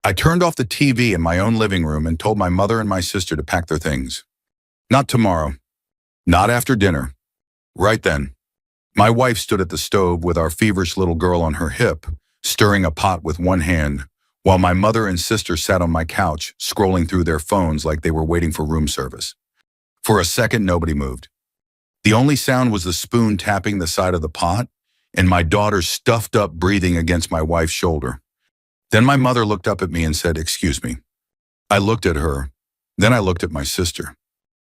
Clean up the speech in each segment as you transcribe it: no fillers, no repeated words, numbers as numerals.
I turned off the TV in my own living room and told my mother and my sister to pack their things. Not tomorrow. Not after dinner. Right then. My wife stood at the stove with our feverish little girl on her hip, stirring a pot with one hand, while my mother and sister sat on my couch, scrolling through their phones like they were waiting for room service. For a second, nobody moved. The only sound was the spoon tapping the side of the pot and my daughter stuffed up breathing against my wife's shoulder. Then my mother looked up at me and said, "Excuse me." I looked at her. Then I looked at my sister.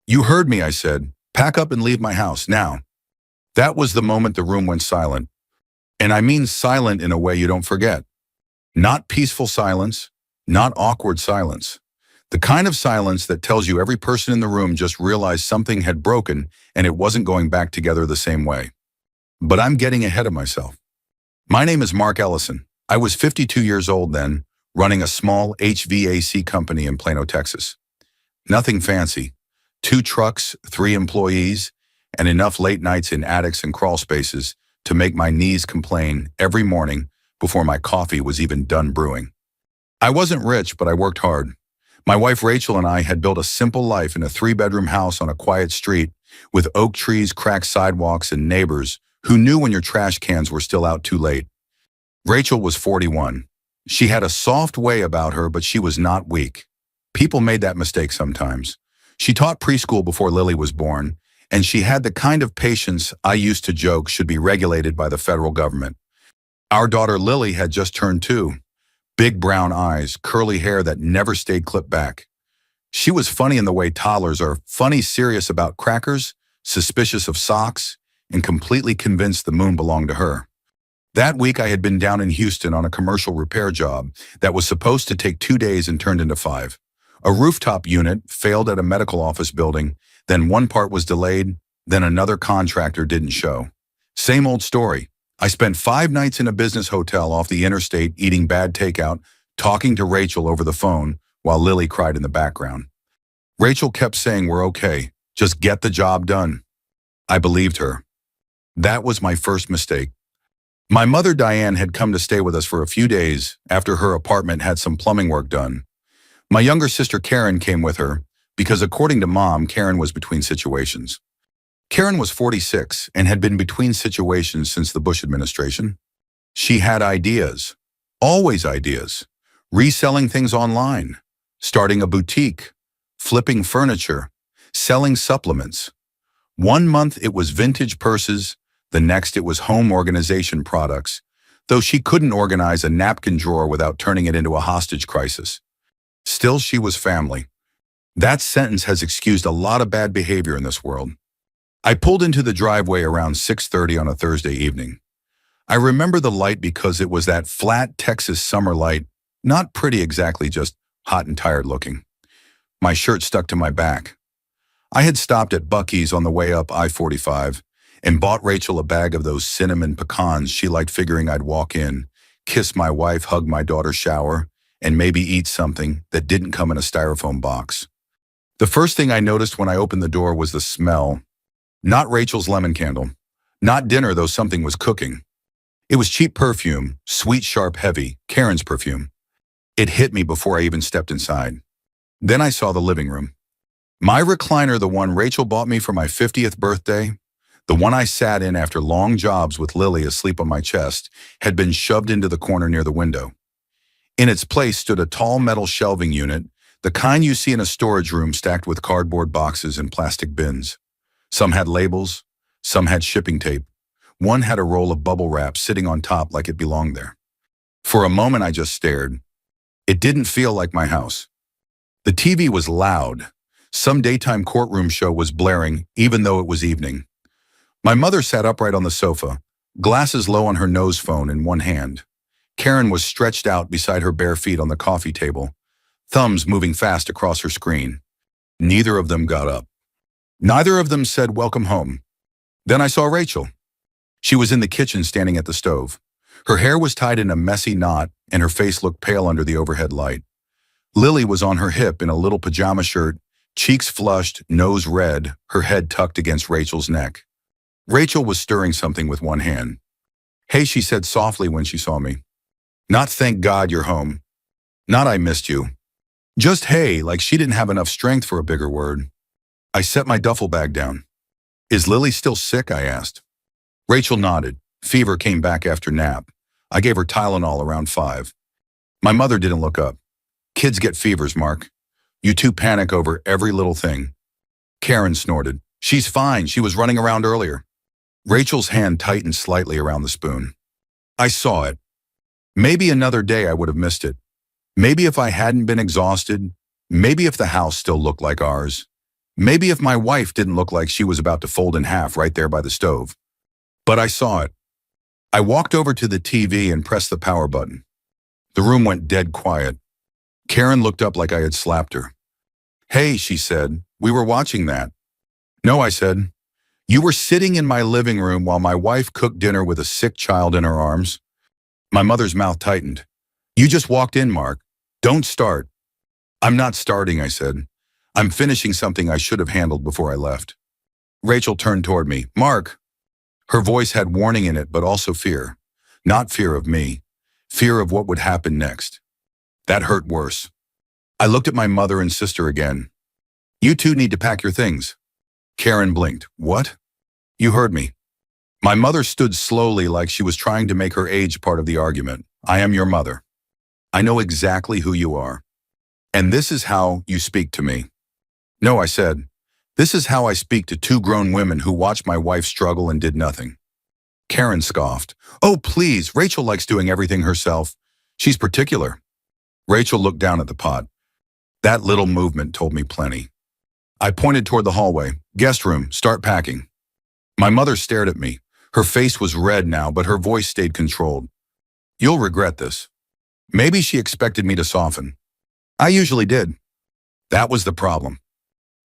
"You heard me," I said. "Pack up and leave my house, now." That was the moment the room went silent. And I mean silent in a way you don't forget. Not peaceful silence, not awkward silence. The kind of silence that tells you every person in the room just realized something had broken and it wasn't going back together the same way. But I'm getting ahead of myself. My name is Mark Ellison. I was 52 years old then, running a small HVAC company in Plano, Texas. Nothing fancy. 2 trucks, 3 employees, and enough late nights in attics and crawl spaces to make my knees complain every morning before my coffee was even done brewing. I wasn't rich, but I worked hard. My wife Rachel and I had built a simple life in a 3-bedroom house on a quiet street with oak trees, cracked sidewalks, and neighbors who knew when your trash cans were still out too late. Rachel was 41. She had a soft way about her, but she was not weak. People made that mistake sometimes. She taught preschool before Lily was born, and she had the kind of patience I used to joke should be regulated by the federal government. Our daughter Lily had just turned 2. Big brown eyes, curly hair that never stayed clipped back. She was funny in the way toddlers are, funny serious about crackers, suspicious of socks, and completely convinced the moon belonged to her. That week I had been down in Houston on a commercial repair job that was supposed to take 2 days and turned into 5. A rooftop unit failed at a medical office building, then one part was delayed, then another contractor didn't show. Same old story. I spent 5 nights in a business hotel off the interstate eating bad takeout, talking to Rachel over the phone while Lily cried in the background. Rachel kept saying, "We're okay. Just get the job done." I believed her. That was my first mistake. My mother Diane had come to stay with us for a few days after her apartment had some plumbing work done. My younger sister Karen came with her because, according to Mom, Karen was between situations. Karen was 46 and had been between situations since the Bush administration. She had ideas, always ideas, reselling things online, starting a boutique, flipping furniture, selling supplements. One month it was vintage purses, the next it was home organization products, though she couldn't organize a napkin drawer without turning it into a hostage crisis. Still, she was family. That sentence has excused a lot of bad behavior in this world. I pulled into the driveway around 6:30 on a Thursday evening. I remember the light because it was that flat Texas summer light, not pretty exactly, just hot and tired looking. My shirt stuck to my back. I had stopped at Buc-ee's on the way up I-45 and bought Rachel a bag of those cinnamon pecans she liked, figuring I'd walk in, kiss my wife, hug my daughter, shower, and maybe eat something that didn't come in a styrofoam box. The first thing I noticed when I opened the door was the smell. Not Rachel's lemon candle. Not dinner, though something was cooking. It was cheap perfume, sweet, sharp, heavy, Karen's perfume. It hit me before I even stepped inside. Then I saw the living room. My recliner, the one Rachel bought me for my 50th birthday, the one I sat in after long jobs with Lily asleep on my chest, had been shoved into the corner near the window. In its place stood a tall metal shelving unit, the kind you see in a storage room stacked with cardboard boxes and plastic bins. Some had labels, some had shipping tape. One had a roll of bubble wrap sitting on top like it belonged there. For a moment I just stared. It didn't feel like my house. The TV was loud. Some daytime courtroom show was blaring, even though it was evening. My mother sat upright on the sofa, glasses low on her nose phone in one hand. Karen was stretched out beside her bare feet on the coffee table, thumbs moving fast across her screen. Neither of them got up. Neither of them said, "Welcome home." Then I saw Rachel. She was in the kitchen standing at the stove. Her hair was tied in a messy knot and her face looked pale under the overhead light. Lily was on her hip in a little pajama shirt, cheeks flushed, nose red, her head tucked against Rachel's neck. Rachel was stirring something with one hand. "Hey," she said softly when she saw me. "Not 'thank God you're home.'" Not I missed you. Just hey, like she didn't have enough strength for a bigger word. I set my duffel bag down. Is Lily still sick? I asked. Rachel nodded. Fever came back after nap. I gave her Tylenol around 5. My mother didn't look up. Kids get fevers, Mark. You two panic over every little thing. Karen snorted. She's fine. She was running around earlier. Rachel's hand tightened slightly around the spoon. I saw it. Maybe another day I would have missed it. Maybe if I hadn't been exhausted. Maybe if the house still looked like ours. Maybe if my wife didn't look like she was about to fold in half right there by the stove. But I saw it. I walked over to the TV and pressed the power button. The room went dead quiet. Karen looked up like I had slapped her. Hey, she said, we were watching that. No, I said. You were sitting in my living room while my wife cooked dinner with a sick child in her arms. My mother's mouth tightened. You just walked in, Mark. Don't start. I'm not starting, I said. I'm finishing something I should have handled before I left. Rachel turned toward me. Mark. Her voice had warning in it, but also fear. Not fear of me. Fear of what would happen next. That hurt worse. I looked at my mother and sister again. You two need to pack your things. Karen blinked. What? You heard me. My mother stood slowly like she was trying to make her age part of the argument. I am your mother. I know exactly who you are. And this is how you speak to me. No, I said. This is how I speak to 2 grown women who watched my wife struggle and did nothing. Karen scoffed. Oh, please, Rachel likes doing everything herself. She's particular. Rachel looked down at the pot. That little movement told me plenty. I pointed toward the hallway. Guest room, start packing. My mother stared at me. Her face was red now, but her voice stayed controlled. You'll regret this. Maybe she expected me to soften. I usually did. That was the problem.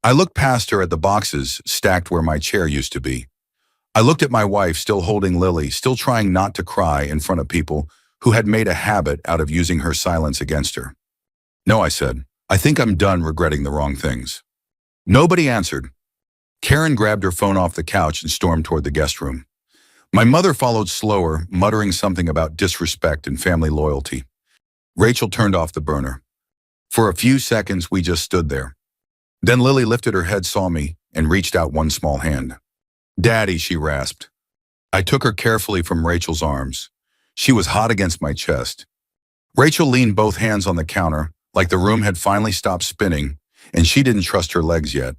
I looked past her at the boxes stacked where my chair used to be. I looked at my wife still holding Lily, still trying not to cry in front of people who had made a habit out of using her silence against her. No, I said. I think I'm done regretting the wrong things. Nobody answered. Karen grabbed her phone off the couch and stormed toward the guest room. My mother followed slower, muttering something about disrespect and family loyalty. Rachel turned off the burner. For a few seconds, we just stood there. Then Lily lifted her head, saw me, and reached out one small hand. Daddy, she rasped. I took her carefully from Rachel's arms. She was hot against my chest. Rachel leaned both hands on the counter, like the room had finally stopped spinning, and she didn't trust her legs yet.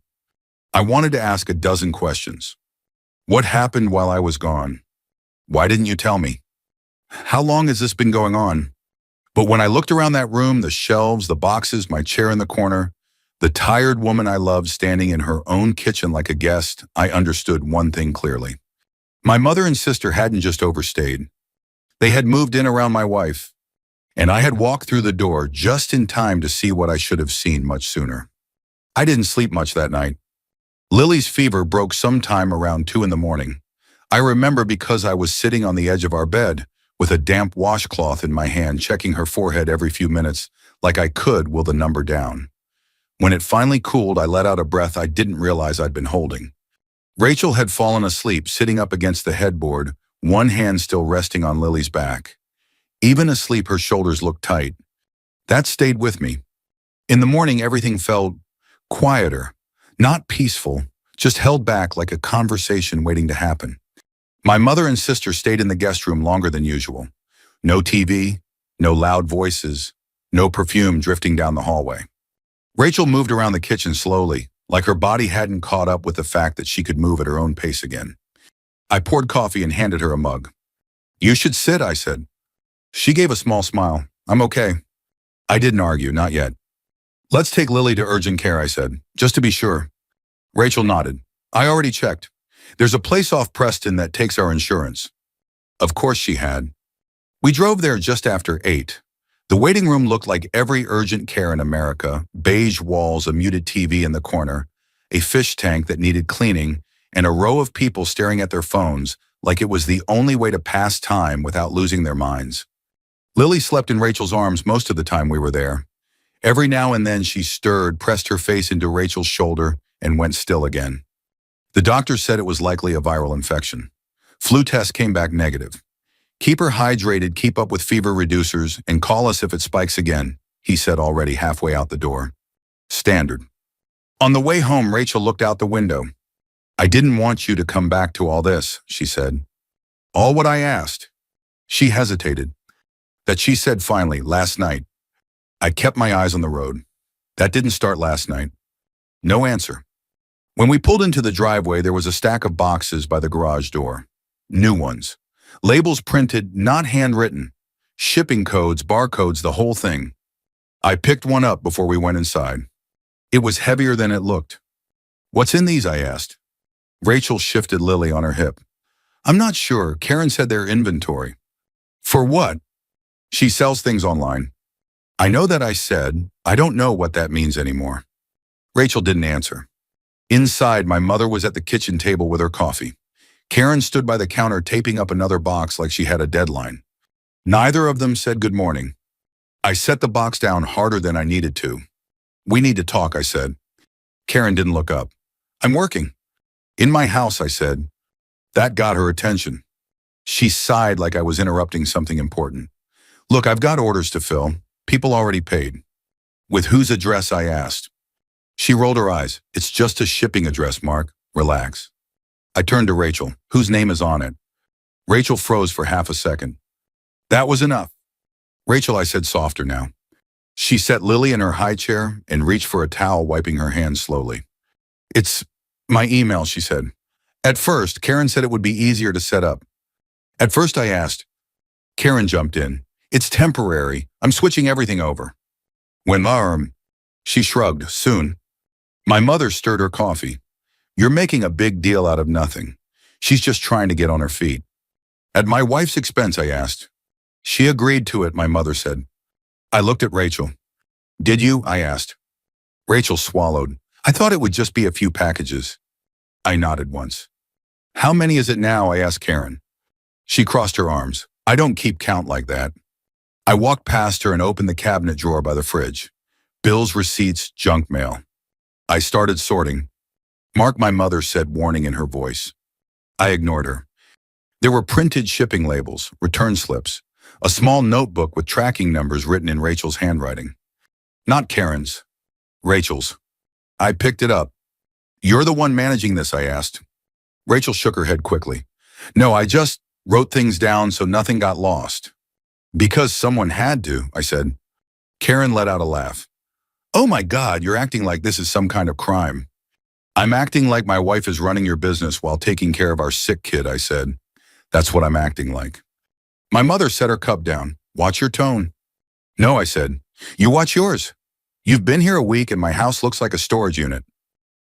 I wanted to ask a dozen questions. What happened while I was gone? Why didn't you tell me? How long has this been going on? But when I looked around that room, the shelves, the boxes, my chair in the corner, the tired woman I loved standing in her own kitchen like a guest, I understood one thing clearly. My mother and sister hadn't just overstayed. They had moved in around my wife, and I had walked through the door just in time to see what I should have seen much sooner. I didn't sleep much that night. Lily's fever broke sometime around 2 in the morning. I remember because I was sitting on the edge of our bed with a damp washcloth in my hand, checking her forehead every few minutes like I could will the number down. When it finally cooled, I let out a breath I didn't realize I'd been holding. Rachel had fallen asleep, sitting up against the headboard, one hand still resting on Lily's back. Even asleep, her shoulders looked tight. That stayed with me. In the morning, everything felt quieter, not peaceful, just held back like a conversation waiting to happen. My mother and sister stayed in the guest room longer than usual. No TV, no loud voices, no perfume drifting down the hallway. Rachel moved around the kitchen slowly, like her body hadn't caught up with the fact that she could move at her own pace again. I poured coffee and handed her a mug. You should sit, I said. She gave a small smile. I'm okay. I didn't argue, not yet. Let's take Lily to urgent care, I said, just to be sure. Rachel nodded. I already checked. There's a place off Preston that takes our insurance. Of course she had. We drove there just after 8. The waiting room looked like every urgent care in America, beige walls, a muted TV in the corner, a fish tank that needed cleaning, and a row of people staring at their phones like it was the only way to pass time without losing their minds. Lily slept in Rachel's arms most of the time we were there. Every now and then she stirred, pressed her face into Rachel's shoulder, and went still again. The doctor said it was likely a viral infection. Flu test came back negative. Keep her hydrated, keep up with fever reducers, and call us if it spikes again. he said already halfway out the door. Standard. On the way home, Rachel looked out the window. I didn't want you to come back to all this, she said. All what I asked. She hesitated. That she said finally, last night. I kept my eyes on the road. That didn't start last night. No answer. When we pulled into the driveway, there was a stack of boxes by the garage door. New ones. Labels printed, not handwritten. Shipping codes, barcodes, the whole thing. I picked one up before we went inside. It was heavier than it looked. What's in these? I asked. Rachel shifted Lily on her hip. I'm not sure. Karen said they're inventory. For what? She sells things online. I know that I said. I don't know what that means anymore. Rachel didn't answer. Inside, my mother was at the kitchen table with her coffee. Karen stood by the counter taping up another box like she had a deadline. Neither of them said good morning. I set the box down harder than I needed to. We need to talk, I said. Karen didn't look up. I'm working. In my house, I said. That got her attention. She sighed like I was interrupting something important. Look, I've got orders to fill. People already paid. With whose address? I asked. She rolled her eyes. It's just a shipping address, Mark. Relax. I turned to Rachel. Whose name is on it? Rachel froze for half a second. That was enough. Rachel, I said softer now. She set Lily in her high chair and reached for a towel, wiping her hands slowly. It's my email, she said. At first, Karen said it would be easier to set up. At first, I asked. Karen jumped in. It's temporary. I'm switching everything over. When she shrugged. Soon. My mother stirred her coffee. You're making a big deal out of nothing. She's just trying to get on her feet. At my wife's expense, I asked. She agreed to it, my mother said. I looked at Rachel. Did you? I asked. Rachel swallowed. I thought it would just be a few packages. I nodded once. How many is it now? I asked Karen. She crossed her arms. I don't keep count like that. I walked past her and opened the cabinet drawer by the fridge. Bills, receipts, junk mail. I started sorting. Mark, my mother said, warning in her voice. I ignored her. There were printed shipping labels, return slips, a small notebook with tracking numbers written in Rachel's handwriting. Not Karen's. Rachel's. I picked it up. You're the one managing this, I asked. Rachel shook her head quickly. No, I just wrote things down so nothing got lost. Because someone had to, I said. Karen let out a laugh. Oh my God, you're acting like this is some kind of crime. I'm acting like my wife is running your business while taking care of our sick kid, I said. That's what I'm acting like. My mother set her cup down. Watch your tone. No, I said. You watch yours. You've been here a week and my house looks like a storage unit.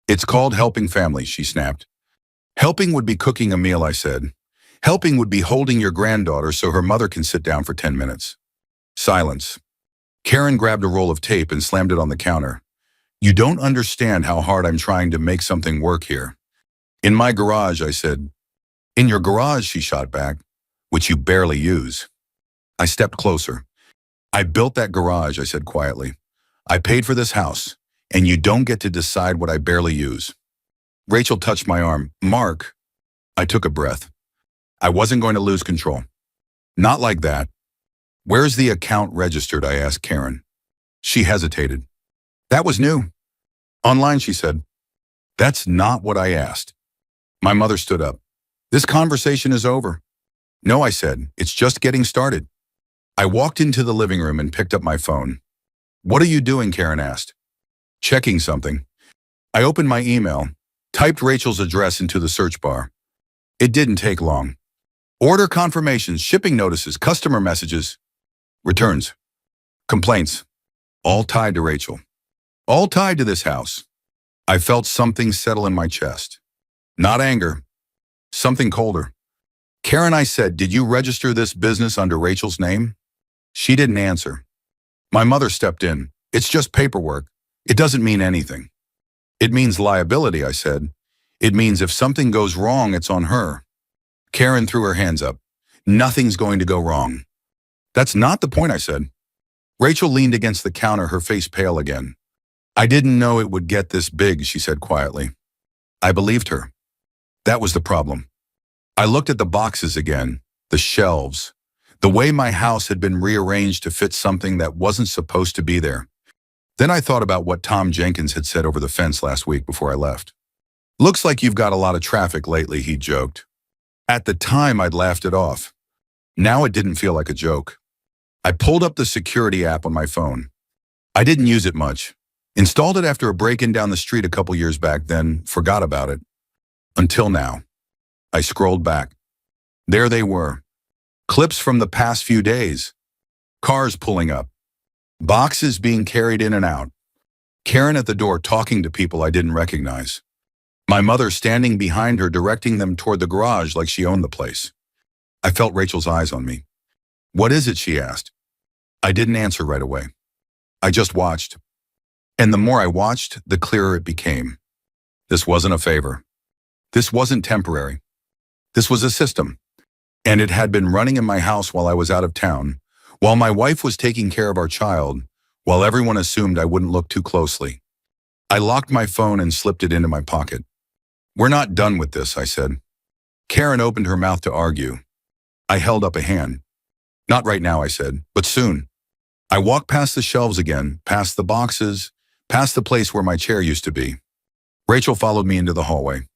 It's called helping families, she snapped. Helping would be cooking a meal, I said. Helping would be holding your granddaughter so her mother can sit down for 10 minutes. Silence. Karen grabbed a roll of tape and slammed it on the counter. You don't understand how hard I'm trying to make something work here. In my garage, I said. In your garage, she shot back, which you barely use. I stepped closer. I built that garage, I said quietly. I paid for this house, and you don't get to decide what I barely use. Rachel touched my arm. Mark. I took a breath. I wasn't going to lose control. Not like that. Where's the account registered? I asked Karen. She hesitated. That was new. Online, she said. That's not what I asked. My mother stood up. This conversation is over. No, I said. It's just getting started. I walked into the living room and picked up my phone. What are you doing? Karen asked. Checking something. I opened my email, typed Rachel's address into the search bar. It didn't take long. Order confirmations, shipping notices, customer messages, returns, complaints, all tied to Rachel. All tied to this house. I felt something settle in my chest. Not anger, something colder. Karen, I said, did you register this business under Rachel's name? She didn't answer. My mother stepped in. It's just paperwork. It doesn't mean anything. It means liability, I said. It means if something goes wrong, it's on her. Karen threw her hands up. Nothing's going to go wrong. That's not the point, I said. Rachel leaned against the counter, her face pale again. I didn't know it would get this big, she said quietly. I believed her. That was the problem. I looked at the boxes again, the shelves. The way my house had been rearranged to fit something that wasn't supposed to be there. Then I thought about what Tom Jenkins had said over the fence last week before I left. "Looks like you've got a lot of traffic lately," he joked. At the time, I'd laughed it off. Now it didn't feel like a joke. I pulled up the security app on my phone. I didn't use it much. Installed it after a break-in down the street a couple years back, then forgot about it. Until now. I scrolled back. There they were. Clips from the past few days. Cars pulling up. Boxes being carried in and out. Karen at the door talking to people I didn't recognize. My mother standing behind her directing them toward the garage like she owned the place. I felt Rachel's eyes on me. "What is it?" she asked. I didn't answer right away. I just watched. And the more I watched, the clearer it became. This wasn't a favor. This wasn't temporary. This was a system. And it had been running in my house while I was out of town, while my wife was taking care of our child, while everyone assumed I wouldn't look too closely. I locked my phone and slipped it into my pocket. "We're not done with this," I said. Karen opened her mouth to argue. I held up a hand. "Not right now," I said, "but soon." I walked past the shelves again, past the boxes, past the place where my chair used to be. Rachel followed me into the hallway.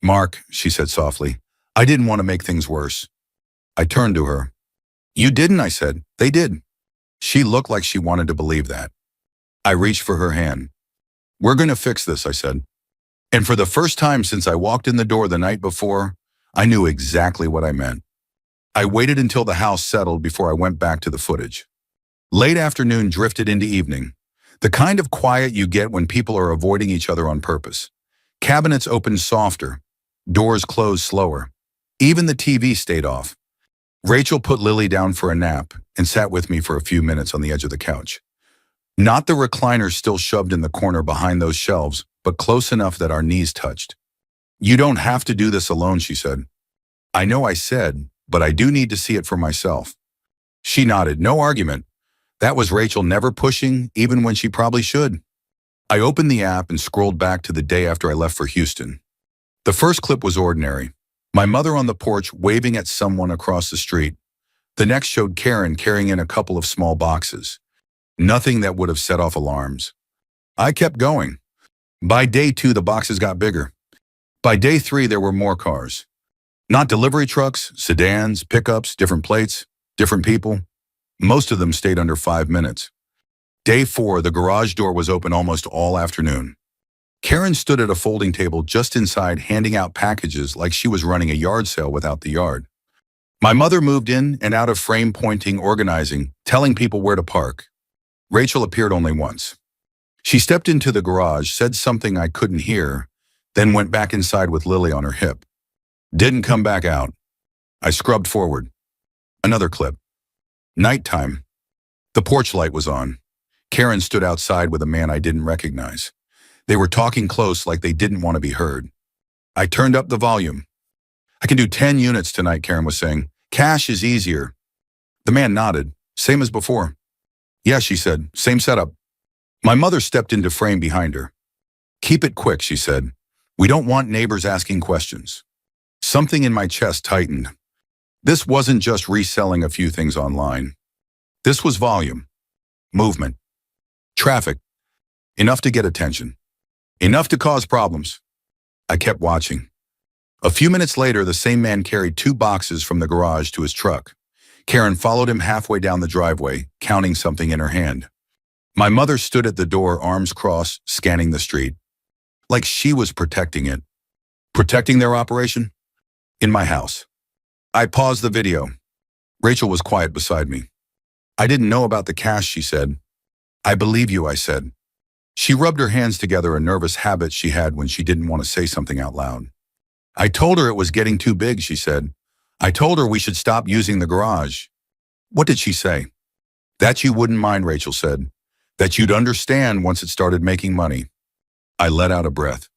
"Mark," she said softly, "I didn't want to make things worse." I turned to her. "You didn't," I said. "They did." She looked like she wanted to believe that. I reached for her hand. "We're going to fix this," I said. And for the first time since I walked in the door the night before, I knew exactly what I meant. I waited until the house settled before I went back to the footage. Late afternoon drifted into evening, the kind of quiet you get when people are avoiding each other on purpose. Cabinets opened softer, doors closed slower. Even the TV stayed off. Rachel put Lily down for a nap and sat with me for a few minutes on the edge of the couch. Not the recliner still shoved in the corner behind those shelves, but close enough that our knees touched. "You don't have to do this alone," she said. "I know," I said, "but I do need to see it for myself." She nodded, no argument. That was Rachel never pushing, even when she probably should. I opened the app and scrolled back to the day after I left for Houston. The first clip was ordinary. My mother on the porch waving at someone across the street. The next showed Karen carrying in a couple of small boxes. Nothing that would have set off alarms. I kept going. By day 2, the boxes got bigger. By day 3, there were more cars. Not delivery trucks, sedans, pickups, different plates, different people. Most of them stayed under 5 minutes. Day 4, the garage door was open almost all afternoon. Karen stood at a folding table just inside handing out packages like she was running a yard sale without the yard. My mother moved in and out of frame, pointing, organizing, telling people where to park. Rachel appeared only once. She stepped into the garage, said something I couldn't hear, then went back inside with Lily on her hip. Didn't come back out. I scrubbed forward. Another clip. Nighttime. The porch light was on. Karen stood outside with a man I didn't recognize. They were talking close like they didn't want to be heard. I turned up the volume. "I can do 10 units tonight," Karen was saying. "Cash is easier." The man nodded. "Same as before." "Yeah," she said. "Same setup." My mother stepped into frame behind her. "Keep it quick," she said. "We don't want neighbors asking questions." Something in my chest tightened. This wasn't just reselling a few things online. This was volume, movement, traffic, enough to get attention, enough to cause problems. I kept watching. A few minutes later, the same man carried 2 boxes from the garage to his truck. Karen followed him halfway down the driveway, counting something in her hand. My mother stood at the door, arms crossed, scanning the street. Like she was protecting it. Protecting their operation? In my house. I paused the video. Rachel was quiet beside me. "I didn't know about the cash," she said. "I believe you," I said. She rubbed her hands together, a nervous habit she had when she didn't want to say something out loud. "I told her it was getting too big," she said. "I told her we should stop using the garage." "What did she say?" "That you wouldn't mind," Rachel said. "That you'd understand once it started making money." I let out a breath.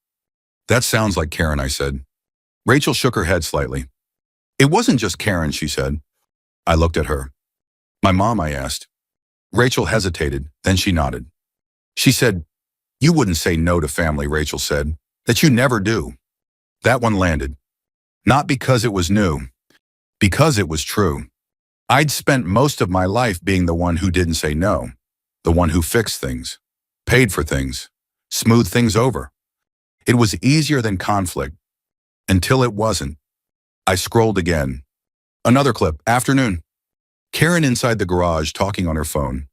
"That sounds like Karen," I said. Rachel shook her head slightly. "It wasn't just Karen," she said. I looked at her. "My mom?" I asked. Rachel hesitated, then she nodded. She said, "You wouldn't say no to family," Rachel said. "That you never do." That one landed. Not because it was new, because it was true. I'd spent most of my life being the one who didn't say no, the one who fixed things, paid for things, smoothed things over. It was easier than conflict, until it wasn't. I scrolled again. Another clip, afternoon. Karen inside the garage talking on her phone.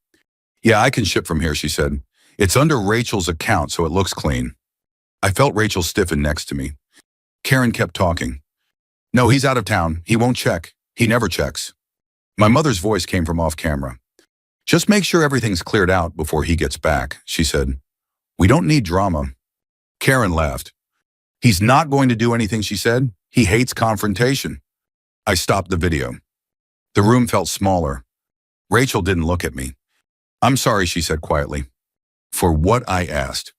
Yeah, I can ship from here, she said. It's under Rachel's account, so it looks clean. I felt Rachel stiffen next to me. Karen kept talking. No, he's out of town. He won't check. He never checks. My mother's voice came from off camera. Just make sure everything's cleared out before he gets back, she said. We don't need drama. Karen laughed. He's not going to do anything, she said. He hates confrontation. I stopped the video. The room felt smaller. Rachel didn't look at me. I'm sorry, she said quietly. For what I asked.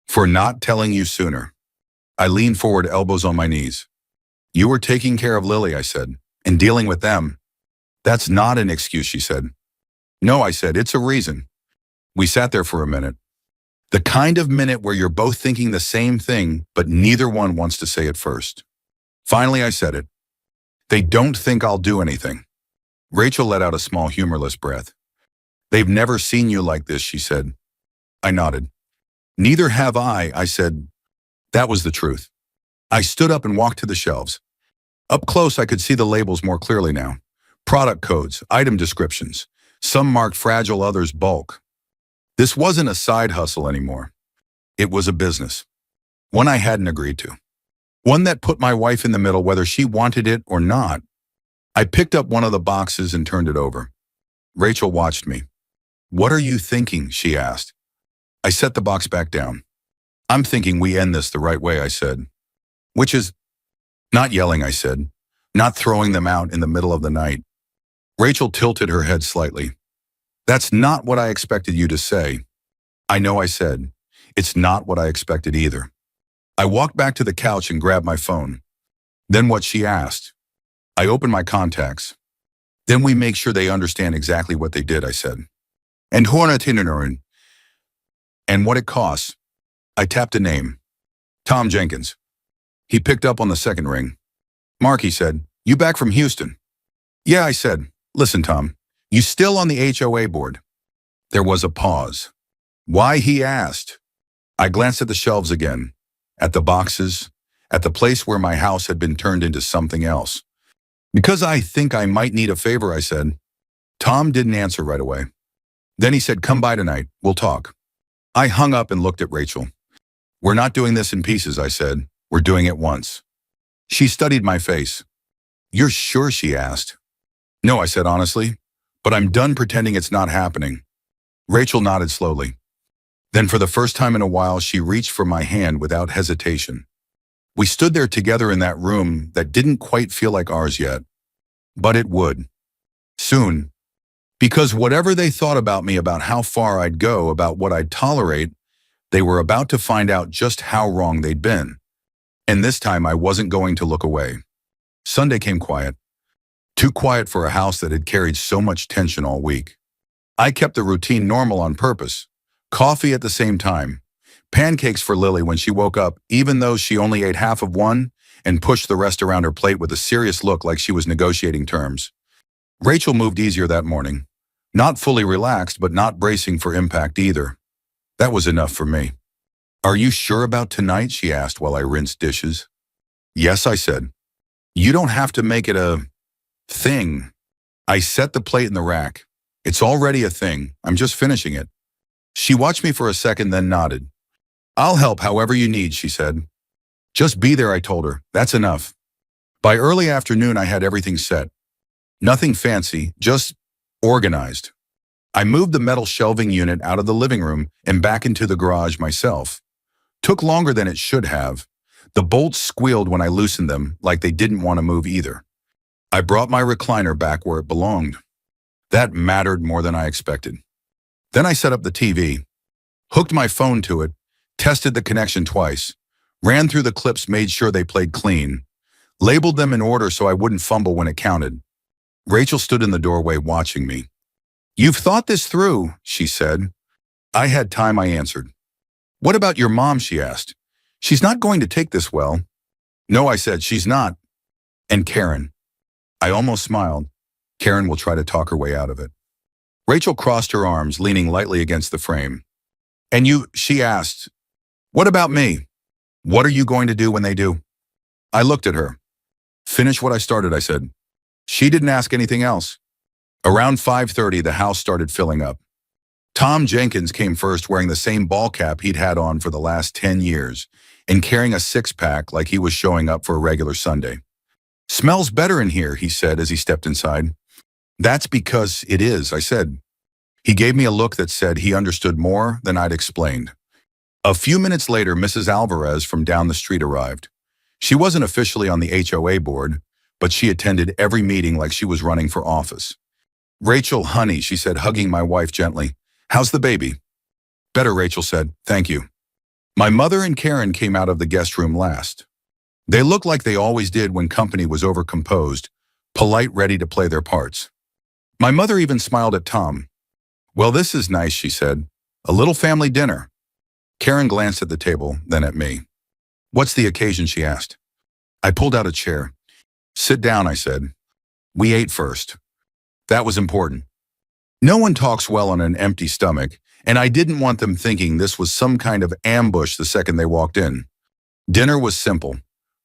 For not telling you sooner. I leaned forward, elbows on my knees. You were taking care of Lily, I said, and dealing with them. That's not an excuse, she said. No, I said, it's a reason. We sat there for a minute. The kind of minute where you're both thinking the same thing, but neither one wants to say it first. Finally, I said it. They don't think I'll do anything. Rachel let out a small, humorless breath. They've never seen you like this, she said. I nodded. Neither have I said. That was the truth. I stood up and walked to the shelves. Up close, I could see the labels more clearly now. Product codes, item descriptions, some marked fragile, others bulk. This wasn't a side hustle anymore. It was a business. One I hadn't agreed to. One that put my wife in the middle whether she wanted it or not. I picked up one of the boxes and turned it over. Rachel watched me. What are you thinking? She asked. I set the box back down. I'm thinking we end this the right way, I said. Which is, not yelling, I said. Not throwing them out in the middle of the night. Rachel tilted her head slightly. That's not what I expected you to say. I know, I said. It's not what I expected either. I walked back to the couch and grabbed my phone. Then what she asked. I opened my contacts. Then we make sure they understand exactly what they did, I said. And Hornetinerin. And what it costs. I tapped a name. Tom Jenkins. He picked up on the second ring. Mark, he said, you back from Houston? Yeah, I said. Listen, Tom, you still on the HOA board? There was a pause. Why, he asked. I glanced at the shelves again, at the boxes, at the place where my house had been turned into something else. Because I think I might need a favor, I said. Tom didn't answer right away. Then he said, come by tonight, we'll talk. I hung up and looked at Rachel. We're not doing this in pieces, I said. We're doing it once. She studied my face. You're sure, she asked. No, I said honestly, but I'm done pretending it's not happening. Rachel nodded slowly. Then for the first time in a while, she reached for my hand without hesitation. We stood there together in that room that didn't quite feel like ours yet. But it would. Soon. Because whatever they thought about me, about how far I'd go, about what I'd tolerate, they were about to find out just how wrong they'd been. And this time I wasn't going to look away. Sunday came quiet. Too quiet for a house that had carried so much tension all week. I kept the routine normal on purpose. Coffee at the same time. Pancakes for Lily when she woke up, even though she only ate half of one, and pushed the rest around her plate with a serious look like she was negotiating terms. Rachel moved easier that morning. Not fully relaxed, but not bracing for impact either. That was enough for me. Are you sure about tonight? She asked while I rinsed dishes. Yes, I said. You don't have to make it a thing. I set the plate in the rack. It's already a thing. I'm just finishing it. She watched me for a second, then nodded. I'll help however you need, she said. Just be there, I told her. That's enough. By early afternoon, I had everything set. Nothing fancy, just organized. I moved the metal shelving unit out of the living room and back into the garage myself. Took longer than it should have. The bolts squealed when I loosened them, like they didn't want to move either. I brought my recliner back where it belonged. That mattered more than I expected. Then I set up the TV, hooked my phone to it, tested the connection twice, ran through the clips, made sure they played clean, labeled them in order so I wouldn't fumble when it counted. Rachel stood in the doorway watching me. You've thought this through, she said. I had time, I answered. What about your mom, she asked. She's not going to take this well. No, I said, she's not. And Karen. I almost smiled. Karen will try to talk her way out of it. Rachel crossed her arms, leaning lightly against the frame. And you, she asked, what about me? What are you going to do when they do? I looked at her. Finish what I started, I said. She didn't ask anything else. Around 5:30, the house started filling up. Tom Jenkins came first, wearing the same ball cap he'd had on for the last 10 years and carrying a six-pack like he was showing up for a regular Sunday. Smells better in here, he said as he stepped inside. That's because it is, I said. He gave me a look that said he understood more than I'd explained. A few minutes later, Mrs. Alvarez from down the street arrived. She wasn't officially on the HOA board, but she attended every meeting like she was running for office. Rachel, honey, she said, hugging my wife gently. How's the baby? Better, Rachel said. Thank you. My mother and Karen came out of the guest room last. They looked like they always did when company was overcomposed, polite, ready to play their parts. My mother even smiled at Tom. Well, this is nice, she said. A little family dinner. Karen glanced at the table, then at me. What's the occasion, she asked. I pulled out a chair. Sit down, I said. We ate first. That was important. No one talks well on an empty stomach, and I didn't want them thinking this was some kind of ambush the second they walked in. Dinner was simple.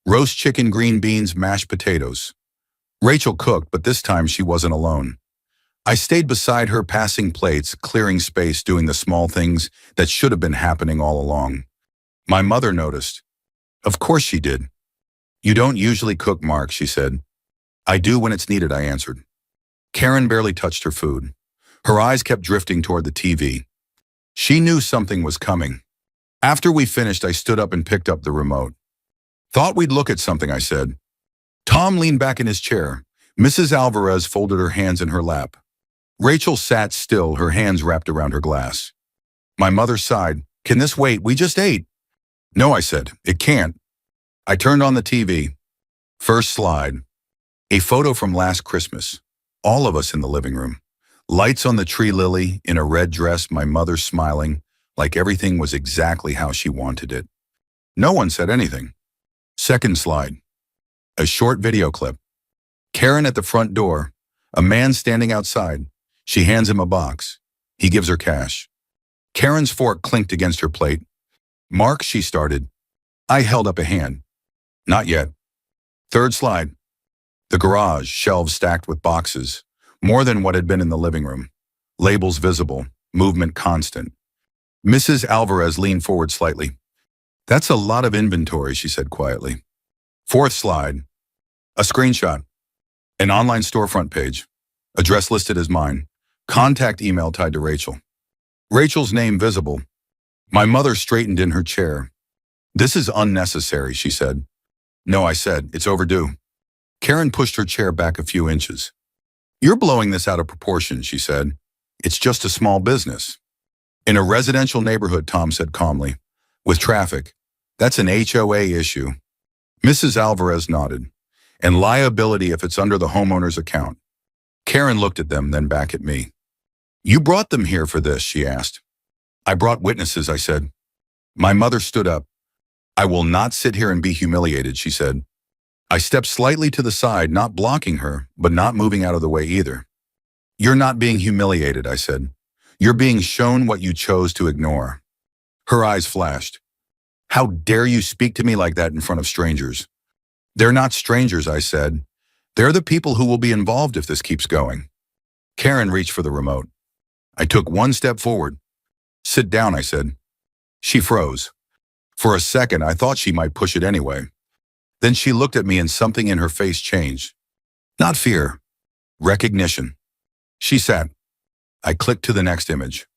Roast chicken, green beans, mashed potatoes. Rachel cooked, but this time she wasn't alone. I stayed beside her, passing plates, clearing space, doing the small things that should have been happening all along. My mother noticed. Of course she did. You don't usually cook, Mark, she said. I do when it's needed, I answered. Karen barely touched her food. Her eyes kept drifting toward the TV. She knew something was coming. After we finished, I stood up and picked up the remote. Thought we'd look at something, I said. Tom leaned back in his chair. Mrs. Alvarez folded her hands in her lap. Rachel sat still, her hands wrapped around her glass. My mother sighed. Can this wait? We just ate. No, I said. It can't. I turned on the TV. First slide. A photo from last Christmas. All of us in the living room. Lights on the tree, Lily in a red dress, my mother smiling, like everything was exactly how she wanted it. No one said anything. Second slide. A short video clip. Karen at the front door. A man standing outside. She hands him a box. He gives her cash. Karen's fork clinked against her plate. Mark, she started. I held up a hand. Not yet. Third slide. The garage, shelves stacked with boxes. More than what had been in the living room. Labels visible, movement constant. Mrs. Alvarez leaned forward slightly. That's a lot of inventory, she said quietly. Fourth slide. A screenshot. An online storefront page. Address listed as mine. Contact email tied to Rachel. Rachel's name visible. My mother straightened in her chair. This is unnecessary, she said. No, I said, it's overdue. Karen pushed her chair back a few inches. You're blowing this out of proportion, she said. It's just a small business. In a residential neighborhood, Tom said calmly. With traffic. That's an HOA issue. Mrs. Alvarez nodded. And liability if it's under the homeowner's account. Karen looked at them, then back at me. You brought them here for this, she asked. I brought witnesses, I said. My mother stood up. I will not sit here and be humiliated, she said. I stepped slightly to the side, not blocking her, but not moving out of the way either. You're not being humiliated, I said. You're being shown what you chose to ignore. Her eyes flashed. How dare you speak to me like that in front of strangers? They're not strangers, I said. They're the people who will be involved if this keeps going. Karen reached for the remote. I took one step forward. Sit down, I said. She froze. For a second, I thought she might push it anyway. Then she looked at me and something in her face changed. Not fear. Recognition. She sat. I clicked to the next image.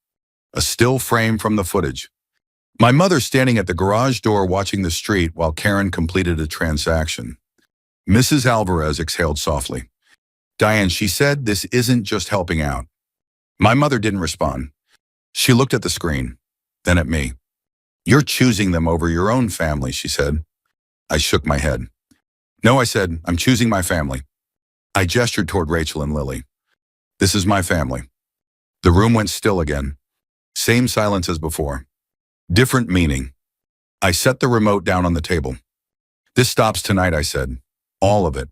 A still frame from the footage. My mother standing at the garage door watching the street while Karen completed a transaction. Mrs. Alvarez exhaled softly. Diane, she said, this isn't just helping out. My mother didn't respond. She looked at the screen, then at me. You're choosing them over your own family, she said. I shook my head. No, I said, I'm choosing my family. I gestured toward Rachel and Lily. This is my family. The room went still again. Same silence as before. Different meaning. I set the remote down on the table. This stops tonight, I said. All of it.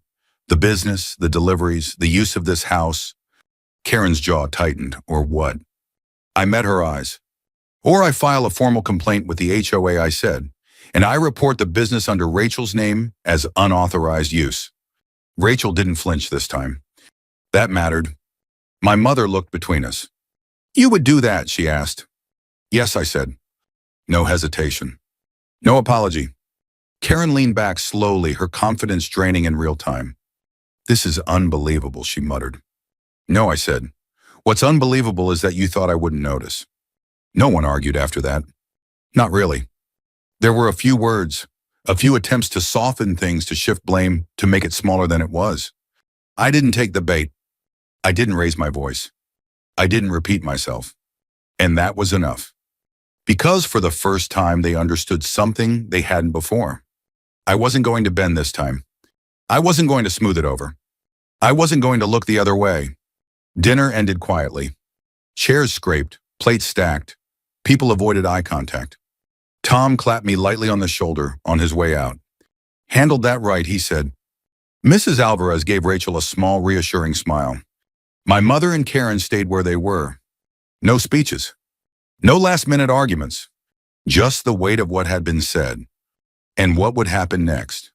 The business, the deliveries, the use of this house. Karen's jaw tightened, or what? I met her eyes. Or I file a formal complaint with the HOA, I said, and I report the business under Rachel's name as unauthorized use. Rachel didn't flinch this time. That mattered. My mother looked between us. You would do that, she asked. Yes, I said. No hesitation. No apology. Karen leaned back slowly, her confidence draining in real time. This is unbelievable, she muttered. No, I said. What's unbelievable is that you thought I wouldn't notice. No one argued after that. Not really. There were a few words, a few attempts to soften things, to shift blame, to make it smaller than it was. I didn't take the bait. I didn't raise my voice. I didn't repeat myself. And that was enough. Because for the first time they understood something they hadn't before. I wasn't going to bend this time. I wasn't going to smooth it over. I wasn't going to look the other way. Dinner ended quietly. Chairs scraped, plates stacked. People avoided eye contact. Tom clapped me lightly on the shoulder on his way out. Handled that right, he said. Mrs. Alvarez gave Rachel a small, reassuring smile. My mother and Karen stayed where they were. No speeches. No last-minute arguments. Just the weight of what had been said. And what would happen next.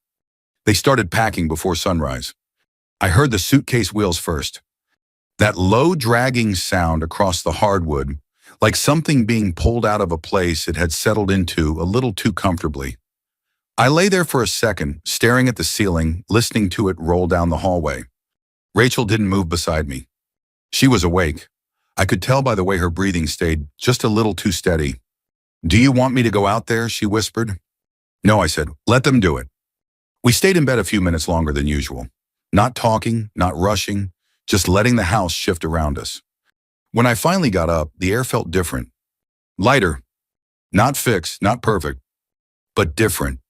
They started packing before sunrise. I heard the suitcase wheels first. That low, dragging sound across the hardwood, like something being pulled out of a place it had settled into a little too comfortably. I lay there for a second, staring at the ceiling, listening to it roll down the hallway. Rachel didn't move beside me. She was awake. I could tell by the way her breathing stayed just a little too steady. Do you want me to go out there? She whispered. No, I said. Let them do it. We stayed in bed a few minutes longer than usual. Not talking, not rushing, just letting the house shift around us. When I finally got up, the air felt different. Lighter. Not fixed, not perfect, but different.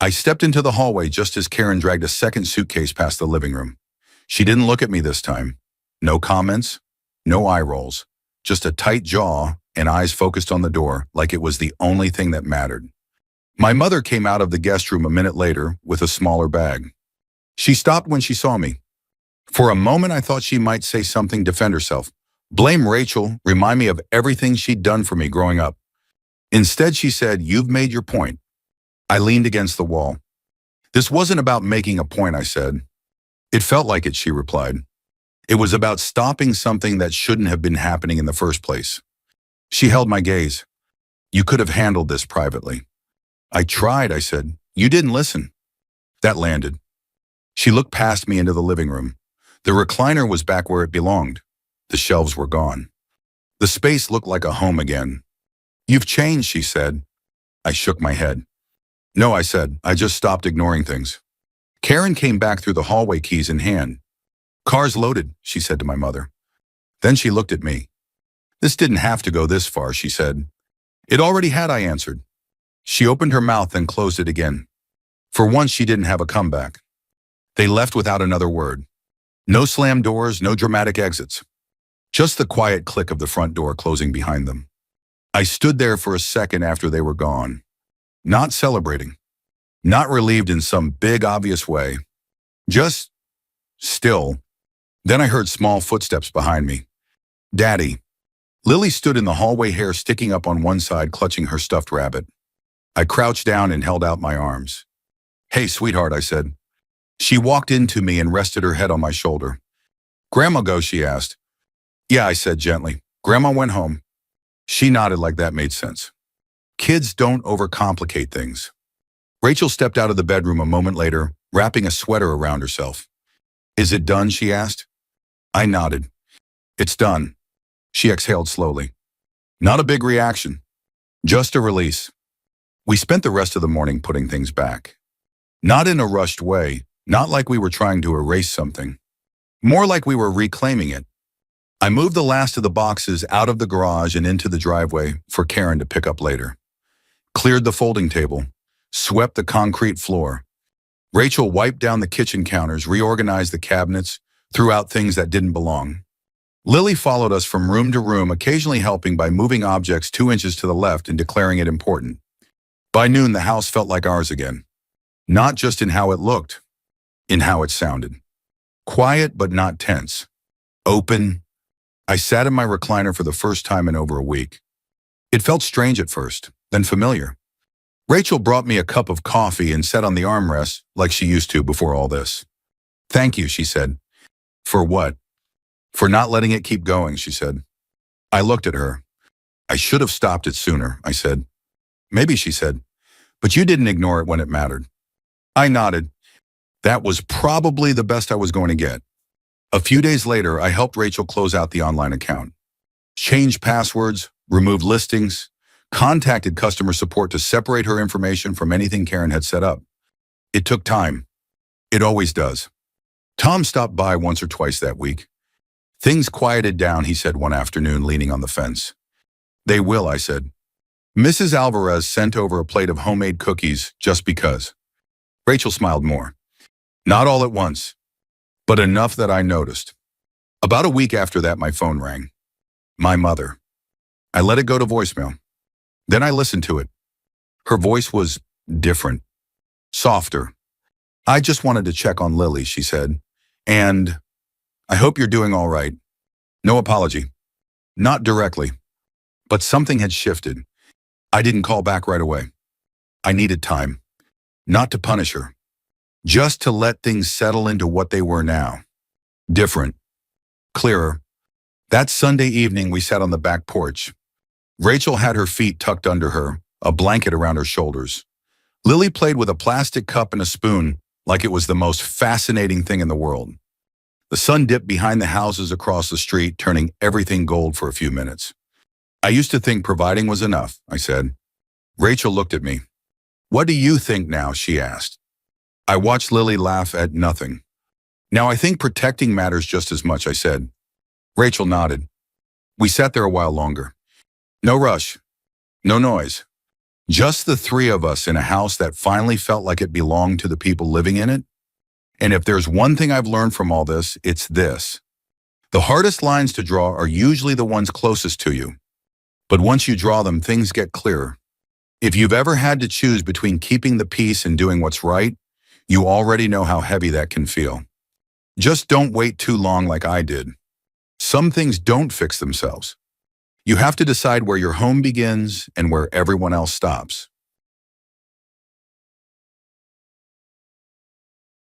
I stepped into the hallway just as Karen dragged a second suitcase past the living room. She didn't look at me this time. No comments, no eye rolls, just a tight jaw and eyes focused on the door like it was the only thing that mattered. My mother came out of the guest room a minute later with a smaller bag. She stopped when she saw me. For a moment, I thought she might say something, defend herself. Blame Rachel, remind me of everything she'd done for me growing up. Instead, she said, you've made your point. I leaned against the wall. This wasn't about making a point, I said. It felt like it, she replied. It was about stopping something that shouldn't have been happening in the first place. She held my gaze. You could have handled this privately. I tried, I said. You didn't listen. That landed. She looked past me into the living room. The recliner was back where it belonged. The shelves were gone. The space looked like a home again. You've changed, she said. I shook my head. No, I said. I just stopped ignoring things. Karen came back through the hallway, keys in hand. Car's loaded, she said to my mother. Then she looked at me. This didn't have to go this far, she said. It already had, I answered. She opened her mouth and closed it again. For once, she didn't have a comeback. They left without another word. No slammed doors, no dramatic exits. Just the quiet click of the front door closing behind them. I stood there for a second after they were gone. Not celebrating. Not relieved in some big, obvious way. Just still. Then I heard small footsteps behind me. Daddy. Lily stood in the hallway, hair sticking up on one side, clutching her stuffed rabbit. I crouched down and held out my arms. Hey, sweetheart, I said. She walked into me and rested her head on my shoulder. Grandma go, she asked. Yeah, I said gently. Grandma went home. She nodded like that made sense. Kids don't overcomplicate things. Rachel stepped out of the bedroom a moment later, wrapping a sweater around herself. Is it done, she asked. I nodded. It's done. She exhaled slowly. Not a big reaction. Just a release. We spent the rest of the morning putting things back. Not in a rushed way, not like we were trying to erase something. More like we were reclaiming it. I moved the last of the boxes out of the garage and into the driveway for Karen to pick up later. Cleared the folding table, swept the concrete floor. Rachel wiped down the kitchen counters, reorganized the cabinets, threw out things that didn't belong. Lily followed us from room to room, occasionally helping by moving objects 2 inches to the left and declaring it important. By noon, the house felt like ours again. Not just in how it looked, in how it sounded. Quiet but not tense. Open. I sat in my recliner for the first time in over a week. It felt strange at first, then familiar. Rachel brought me a cup of coffee and sat on the armrest like she used to before all this. "Thank you," she said. "For what?" "For not letting it keep going," she said. I looked at her. "I should have stopped it sooner," I said. "Maybe," she said, "but you didn't ignore it when it mattered." I nodded. That was probably the best I was going to get. A few days later, I helped Rachel close out the online account. Changed passwords, removed listings, contacted customer support to separate her information from anything Karen had set up. It took time. It always does. Tom stopped by once or twice that week. "Things quieted down," he said one afternoon, leaning on the fence. "They will," I said. Mrs. Alvarez sent over a plate of homemade cookies just because. Rachel smiled more. Not all at once, but enough that I noticed. About a week after that, my phone rang. My mother. I let it go to voicemail. Then I listened to it. Her voice was different, softer. "I just wanted to check on Lily," she said. "And I hope you're doing all right." No apology. Not directly. But something had shifted. I didn't call back right away. I needed time. Not to punish her. Just to let things settle into what they were now. Different. Clearer. That Sunday evening, we sat on the back porch. Rachel had her feet tucked under her, a blanket around her shoulders. Lily played with a plastic cup and a spoon like it was the most fascinating thing in the world. The sun dipped behind the houses across the street, turning everything gold for a few minutes. "I used to think providing was enough," I said. Rachel looked at me. "What do you think now?" she asked. I watched Lily laugh at nothing. "Now I think protecting matters just as much," I said. Rachel nodded. We sat there a while longer. No rush. No noise. Just the three of us in a house that finally felt like it belonged to the people living in it. And if there's one thing I've learned from all this, it's this. The hardest lines to draw are usually the ones closest to you. But once you draw them, things get clearer. If you've ever had to choose between keeping the peace and doing what's right, you already know how heavy that can feel. Just don't wait too long like I did. Some things don't fix themselves. You have to decide where your home begins and where everyone else stops.